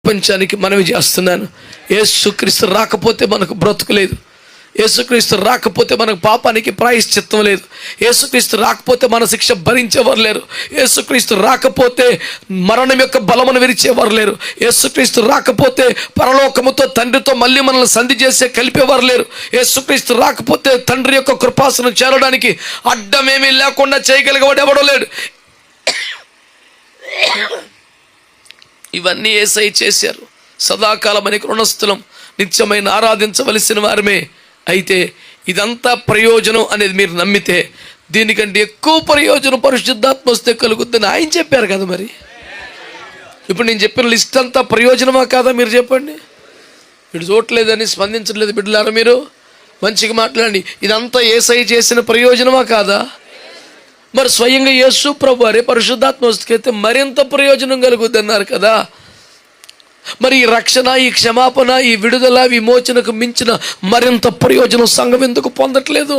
ప్రపంచానికి మనవి చేస్తున్నాను, యేసుక్రీస్తు రాకపోతే మనకు బ్రతుకులేదు. యేసుక్రీస్తు రాకపోతే మనకు పాపానికి ప్రాయశ్చిత్తం లేదు. యేసుక్రీస్తు రాకపోతే మన శిక్ష భరించేవారు లేరు. యేసుక్రీస్తు రాకపోతే మరణం యొక్క బలమును విరిచేవారు లేరు. యేసుక్రీస్తు రాకపోతే పరలోకముతో తండ్రితో మళ్ళీ మనల్ని సంధి చేసే కలిపేవారు లేరు. యేసుక్రీస్తు రాకపోతే తండ్రి యొక్క కృపాసనం చేరడానికి అడ్డమేమీ లేకుండా చేయగలిగేవాడు ఎవడో లేడు. ఇవన్నీ యేసయ్య చేశారు. సదాకాలం మనకి రుణస్థలం, నిత్యమైన ఆరాధించవలసిన వారమే. అయితే ఇదంతా ప్రయోజనం అనేది మీరు నమ్మితే దీనికంటే ఎక్కువ ప్రయోజనం పరిశుద్ధాత్మ వస్తే కలుగుద్దని ఆయన చెప్పారు కదా. మరి ఇప్పుడు నేను చెప్పిన లిస్ట్ అంతా ప్రయోజనమా కాదా? మీరు చెప్పండి. వీడు చూడలేదని స్పందించట్లేదు బిడ్డలారా, మీరు మంచిగా మాట్లాడండి. ఇదంతా యేసయ్య చేసిన ప్రయోజనమా కాదా? మరి స్వయంగా యేసు ప్రభు వారే పరిశుద్ధాత్మ వస్తే మరింత ప్రయోజనం కలుగుద్ది అన్నారు కదా. మరి ఈ రక్షణ, ఈ క్షమాపణ, ఈ విడుదల, విమోచనకు మించిన మరింత ప్రయోజనం సంఘం ఎందుకు పొందట్లేదు?